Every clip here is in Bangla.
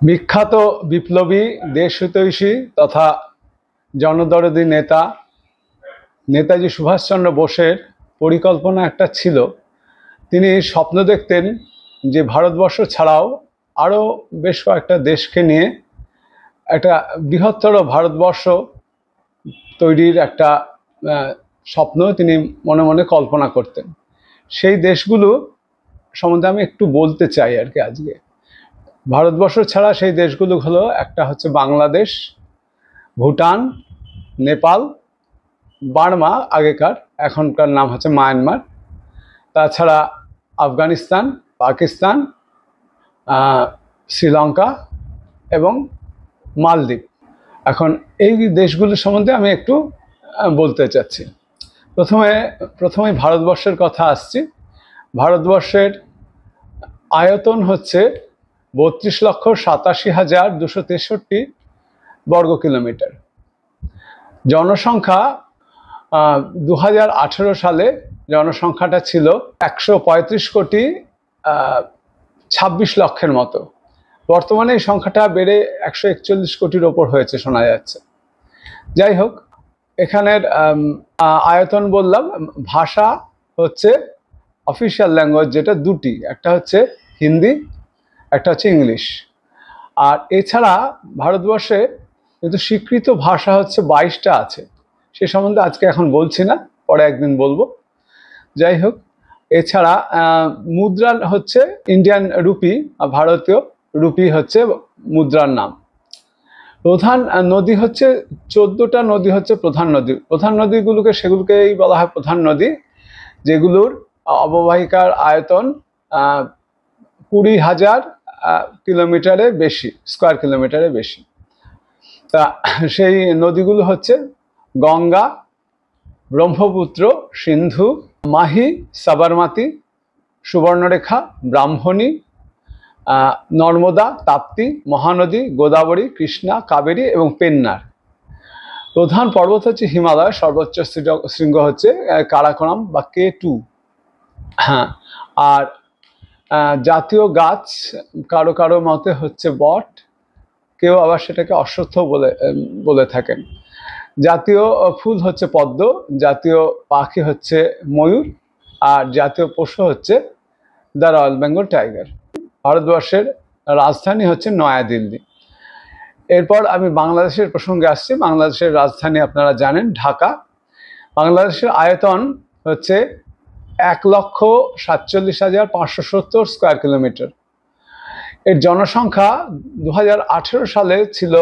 বিখ্যাত বিপ্লবী দেশহিতৈষী তথা জনদরদী নেতা নেতাজি সুভাষচন্দ্র বোসের পরিকল্পনা একটা ছিল। তিনি স্বপ্ন দেখতেন যে ভারতবর্ষ ছাড়াও আরও বেশ কয়েকটা দেশকে নিয়ে একটা বৃহত্তর ভারতবর্ষ তৈরির একটা স্বপ্ন তিনি মনে মনে কল্পনা করতেন। সেই দেশগুলো সম্বন্ধে আমি একটু বলতে চাই আর কি আজকে। ভারতবর্ষ ছাড়া সেই দেশগুলো হলো, একটা হচ্ছে বাংলাদেশ, ভুটান, নেপাল, বার্মা আগেকার, এখনকার নাম হচ্ছে মায়ানমার, তাছাড়া আফগানিস্তান, পাকিস্তান, শ্রীলঙ্কা এবং মালদ্বীপ। এখন এই দেশগুলো সম্বন্ধে আমি একটু বলতে চাচ্ছি। প্রথমে ভারতবর্ষের কথা আসছি। ভারতবর্ষের আয়তন হচ্ছে 32,87,263 বর্গ কিলোমিটার। জনসংখ্যা 2018 সালে জনসংখ্যাটা ছিল 135,26,00,000 মতো। বর্তমানে এই সংখ্যাটা বেড়ে 141 কোটির ওপর হয়েছে শোনা যাচ্ছে। যাই হোক, এখানের আয়তন বললাম। ভাষা হচ্ছে অফিসিয়াল ল্যাঙ্গুয়েজ যেটা দুটি, একটা হচ্ছে হিন্দি, একটা হচ্ছে ইংলিশ। আর এছাড়া ভারতবর্ষে কিন্তু স্বীকৃত ভাষা হচ্ছে 22টা আছে। সে সম্বন্ধে আজকে এখন বলছি না, পরে একদিন বলবো। যাই হোক, এছাড়া মুদ্রা হচ্ছে ইন্ডিয়ান রুপি, ভারতীয় রুপি হচ্ছে মুদ্রার নাম। প্রধান নদী হচ্ছে 14টা নদী হচ্ছে প্রধান নদী। প্রধান নদীগুলোকে সেগুলোকেই বলা হয় প্রধান নদী, যেগুলোর অববাহিকার আয়তন 20,000 কিলোমিটারের বেশি, স্কোয়ার কিলোমিটারের বেশি। তা সেই নদীগুলো হচ্ছে গঙ্গা, ব্রহ্মপুত্র, সিন্ধু, মাহি, সাবরমতী, সুবর্ণরেখা, ব্রাহ্মণী, নর্মদা, তাপ্তি, মহানদী, গোদাবরী, কৃষ্ণা, কাবেরী এবং পেন্নার। প্রধান পর্বত হচ্ছে হিমালয়, সর্বোচ্চ শৃঙ্গ হচ্ছে কারাকোরাম বা K2। হ্যাঁ, আর জাতীয় গাছ কারো কারো মতে হচ্ছে বট, কেউ আবার সেটাকে অশ্বত্থ বলে থাকেন। জাতীয় ফুল হচ্ছে পদ্ম, জাতীয় পাখি হচ্ছে ময়ূর, আর জাতীয় পশু হচ্ছে দ্য রয়্যাল বেঙ্গল টাইগার। ভারতবর্ষের রাজধানী হচ্ছে নয়াদিল্লি। এরপর আমি বাংলাদেশের প্রসঙ্গে আসছি। বাংলাদেশের রাজধানী আপনারা জানেন, ঢাকা। বাংলাদেশের আয়তন হচ্ছে 1,47,570 স্কোয়ার কিলোমিটার। এর জনসংখ্যা 2018 সালে ছিল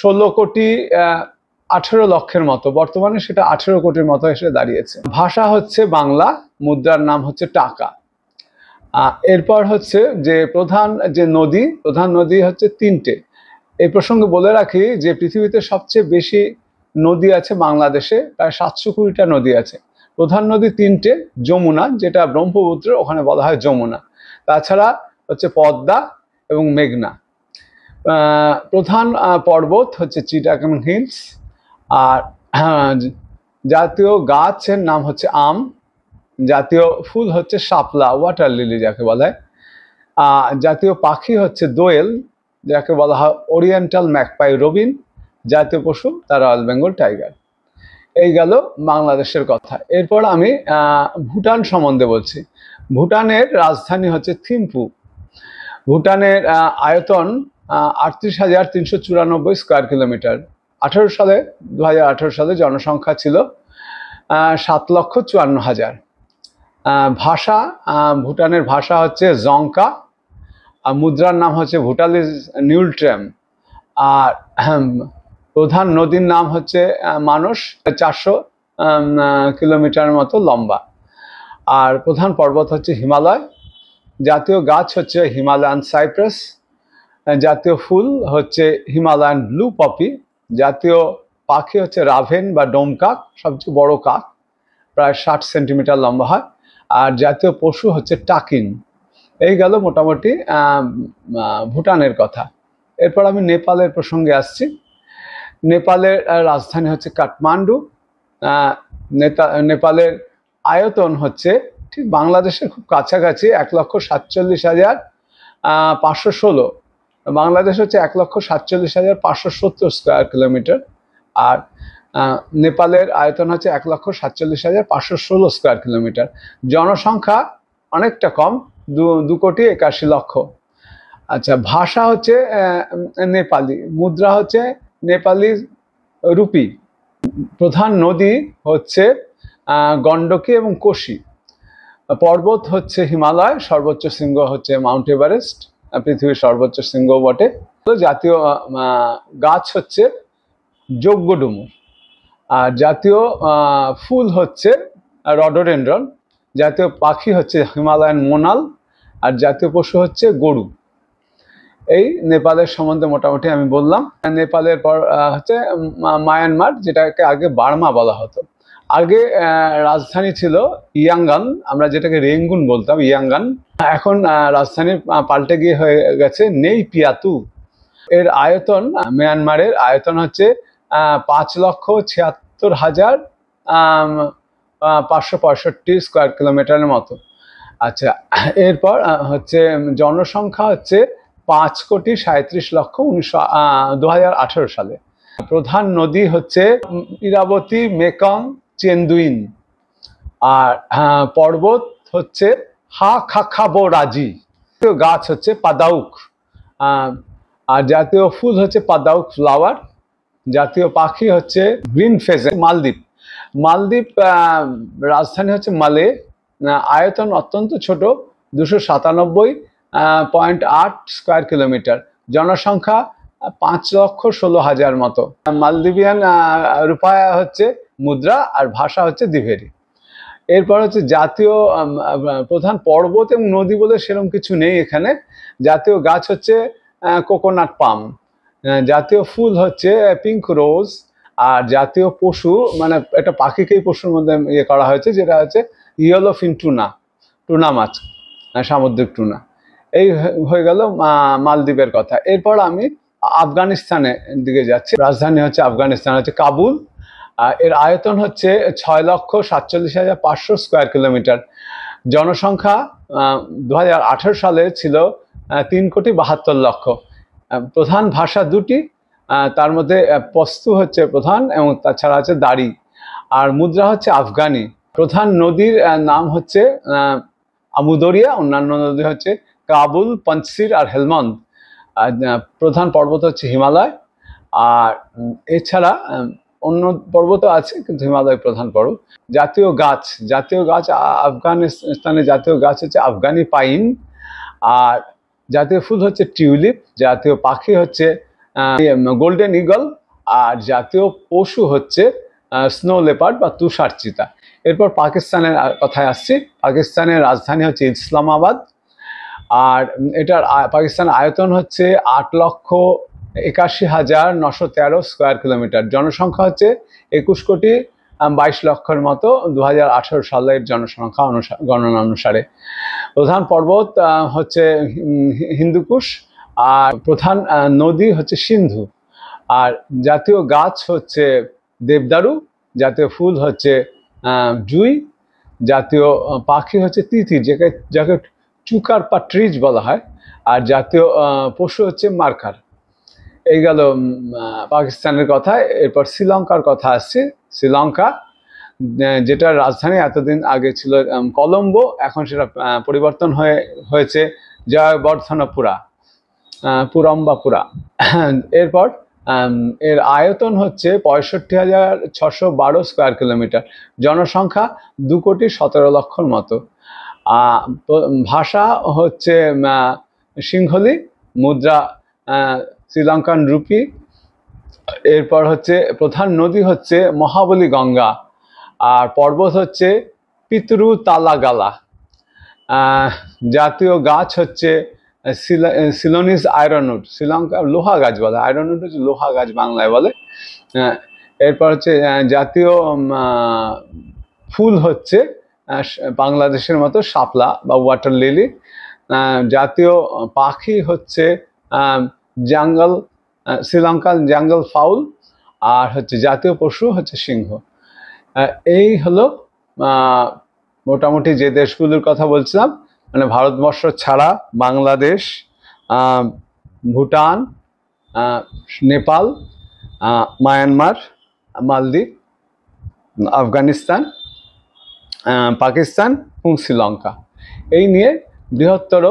16,18,00,000 মতো। বর্তমানে সেটা 18 কোটির মতো এসে দাঁড়িয়েছে। ভাষা হচ্ছে বাংলা, মুদ্রার নাম হচ্ছে টাকা। এরপর হচ্ছে যে প্রধান নদী হচ্ছে 3টে। এই প্রসঙ্গে বলে রাখি যে পৃথিবীতে সবচেয়ে বেশি নদী আছে বাংলাদেশে, প্রায় 720টা নদী আছে। প্রধান নদী 3টে, যমুনা যেটা ব্রহ্মপুত্র, ওখানে বলা হয় যমুনা। তাছাড়া হচ্ছে পদ্মা এবং মেঘনা। প্রধান পর্বত হচ্ছে চিটাগাং হিলস। আর জাতীয় গাছের নাম হচ্ছে আম, জাতীয় ফুল হচ্ছে শাপলা, ওয়াটার লিলি যাকে বলা হয়। জাতীয় পাখি হচ্ছে দোয়েল, যাকে বলা হয় ওরিয়েন্টাল ম্যাকপাই রবিন। জাতীয় পশু দ্য রয়্যাল বেঙ্গল টাইগার। এই গেল বাংলাদেশের কথা। এরপর আমি ভুটান সম্বন্ধে বলছি। ভুটানের রাজধানী হচ্ছে থিম্পু। ভুটানের আয়তন 38,394 স্কোয়ার কিলোমিটার। 2018 সালে জনসংখ্যা ছিল 7,54,000। ভাষা, ভুটানের ভাষা হচ্ছে জংকা, আর মুদ্রার নাম হচ্ছে ভুটালিজ নিউলট্রেম। আর প্রধান নদীর নাম হচ্ছে মানস, 400 কিলোমিটার মতো লম্বা। আর প্রধান পর্বত হচ্ছে হিমালয়। জাতীয় গাছ হচ্ছে হিমালয়ান সাইপ্রাস। জাতীয় ফুল হচ্ছে হিমালয়ান ব্লু পপি। জাতীয় পাখি হচ্ছে রাভেন বা ডোমকাক, সবচেয়ে বড় কাক, প্রায় 60 সেন্টিমিটার লম্বা হয়। আর জাতীয় পশু হচ্ছে টাকিন। এই গেল মোটামুটি ভুটানের কথা। এরপর আমি নেপালের প্রসঙ্গে আসছি। নেপালের রাজধানী হচ্ছে কাঠমান্ডু। নেপালের আয়তন হচ্ছে ঠিক বাংলাদেশের খুব কাছাকাছি, 1,47,516 বাংলাদেশ হচ্ছে 1,47,570 স্কোয়ার কিলোমিটার, আর নেপালের আয়তন হচ্ছে 1,47,516 স্কোয়ার কিলোমিটার। জনসংখ্যা অনেকটা কম, 2,81,00,000। আচ্ছা, ভাষা হচ্ছে নেপালি, মুদ্রা হচ্ছে নেপালি রুপি। প্রধান নদী হচ্ছে গণ্ডকী এবং কোশি। পর্বত হচ্ছে হিমালয়, সর্বোচ্চ শৃঙ্গ হচ্ছে মাউন্ট এভারেস্ট, পৃথিবীর সর্বোচ্চ শৃঙ্গ বটে। জাতীয় গাছ হচ্ছে যজ্ঞডুমুর, আর জাতীয় ফুল হচ্ছে রডোডেন্ড্রন। জাতীয় পাখি হচ্ছে হিমালয়ান মোনাল, আর জাতীয় পশু হচ্ছে গরু। এই নেপালের সম্বন্ধে মোটামুটি আমি বললাম। নেপালের পর হচ্ছে মায়ানমার, যেটাকে আগে বার্মা বলা হতো। আগে রাজধানী ছিল ইয়াঙ্গান, আমরা যেটাকে রেঙ্গুন বলতাম, ইয়াঙ্গান। এখন রাজধানী পাল্টে গিয়ে হয়ে গেছে নেইপিয়াতু। এর আয়তন, মিয়ানমারের আয়তন হচ্ছে 5,76,565 স্কোয়ার কিলোমিটারের মতো। আচ্ছা, এরপর হচ্ছে জনসংখ্যা হচ্ছে 5,37,00,000 2018 সালে। প্রধান নদী হচ্ছে ইরাবতী, মেকং, চেন্দুইন। আর পর্বত হচ্ছে হাখাখাবোরাজি। গাছ হচ্ছে পাদাউক, আর জাতীয় ফুল হচ্ছে পাদাউক ফ্লাওয়ার। জাতীয় পাখি হচ্ছে গ্রিন ফেজেন্ট। মালদ্বীপ, মালদ্বীপ রাজধানী হচ্ছে মালে। আয়তন অত্যন্ত ছোট, 297.8 স্কোয়ার কিলোমিটার। জনসংখ্যা 5,16,000 মতো। মালদ্বীপিয়ান রুপায়া হচ্ছে মুদ্রা, আর ভাষা হচ্ছে দ্বিভেরি। এরপর হচ্ছে জাতীয় প্রধান পর্বত এবং নদী বলে সেরকম কিছু নেই এখানে। জাতীয় গাছ হচ্ছে কোকোনাট পাম। জাতীয় ফুল হচ্ছে পিঙ্ক রোজ। আর জাতীয় পশু, মানে একটা পাখিকেই পশুর মধ্যে ইয়ে করা হয়েছে, যেটা হচ্ছে ইয়েলোফিন টুনা, টুনা মাছ, সামুদ্রিক টুনা। এই হয়ে গেল মালদ্বীপের কথা। এরপর আমি আফগানিস্তানের দিকে যাচ্ছি। রাজধানী হচ্ছে আফগানিস্তান হচ্ছে কাবুল। এর আয়তন হচ্ছে 6,47,500 স্কোয়ার কিলোমিটার। জনসংখ্যা 2018 সালে ছিল 3,72,00,000। প্রধান ভাষা দুটি, তার মধ্যে পশতু হচ্ছে প্রধান, এবং তাছাড়া আছে দারি। আর মুদ্রা হচ্ছে আফগানি। প্রধান নদীর নাম হচ্ছে আমুদরিয়া, অন্যান্য নদী হচ্ছে কাবুল, পঞ্চশির আর হেলমন্দ। প্রধান পর্বত হচ্ছে হিমালয়। আর এছাড়া অন্য পর্বত আছে, কিন্তু হিমালয় প্রধান পর্বত। জাতীয় গাছ, জাতীয় গাছ আফগানিস্তানের জাতীয় গাছ হচ্ছে আফগানি পাইন। আর জাতীয় ফুল হচ্ছে টিউলিপ। জাতীয় পাখি হচ্ছে গোল্ডেন ইগল। আর জাতীয় পশু হচ্ছে স্নো লেপার্ড বা তুষার চিতা। এরপর পাকিস্তানের কথায় আসছি। পাকিস্তানের রাজধানী হচ্ছে ইসলামাবাদ। আর এটার পাকিস্তানের আয়তন হচ্ছে 8,81,913 স্কোয়ার কিলোমিটার। জনসংখ্যা হচ্ছে 21,22,00,000 মতো 2018 সালের জনসংখ্যা গণনা অনুসারে। প্রধান পর্বত হচ্ছে হিন্দুকুশ, আর প্রধান নদী হচ্ছে সিন্ধু। আর জাতীয় গাছ হচ্ছে দেবদারু। জাতীয় ফুল হচ্ছে জুই। জাতীয় পাখি হচ্ছে তিতির, যাকে চুকার পাট্রিজ বলা হয়। আর জাতীয় পশু হচ্ছে মার্কার। এই গেল পাকিস্তানের কথা। এরপর শ্রীলঙ্কার কথা আসছে। শ্রীলঙ্কা, যেটার রাজধানী এতদিন আগে ছিল কলম্বো, এখন সেটা পরিবর্তন হয়েছে জয়বর্ধনপুরা, পুরম্বাপুরা। এরপর এর আয়তন হচ্ছে 65,612 স্কোয়ার কিলোমিটার। জনসংখ্যা 2,17,00,000 মতো। ভাষা হচ্ছে সিংহলি, মুদ্রা শ্রীলঙ্কান রুপি। এরপর হচ্ছে প্রধান নদী হচ্ছে মহাবলী গঙ্গা। আর পর্বত হচ্ছে পিতরু তালাগালা। জাতীয় গাছ হচ্ছে সিলোনিস আয়রনউড। শ্রীলঙ্কা লোহা গাছ বলে, আয়রনউড হচ্ছে লোহা গাছ বাংলায় বলে। এরপর হচ্ছে জাতীয় ফুল হচ্ছে বাংলাদেশের মতো শাপলা বা ওয়াটার লিলি। জাতীয় পাখি হচ্ছে জঙ্গল, শ্রীলঙ্কার জঙ্গল ফাউল। আর হচ্ছে জাতীয় পশু হচ্ছে সিংহ। এই হলো মোটামুটি যে দেশগুলোর কথা বলছিলাম, মানে ভারতবর্ষ ছাড়া বাংলাদেশ, ভুটান, নেপাল, মায়ানমার, মালদ্বীপ, আফগানিস্তান, পাকিস্তান এবং শ্রীলঙ্কা। এই নিয়ে বৃহত্তর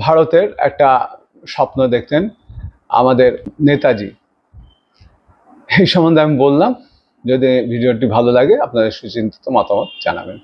ভারতের একটা স্বপ্ন দেখতেন আমাদের নেতাজি। এই সম্বন্ধে আমি বললাম। যদি ভিডিওটি ভালো লাগে আপনাদের সুচিন্তিত মতামত জানাবেন।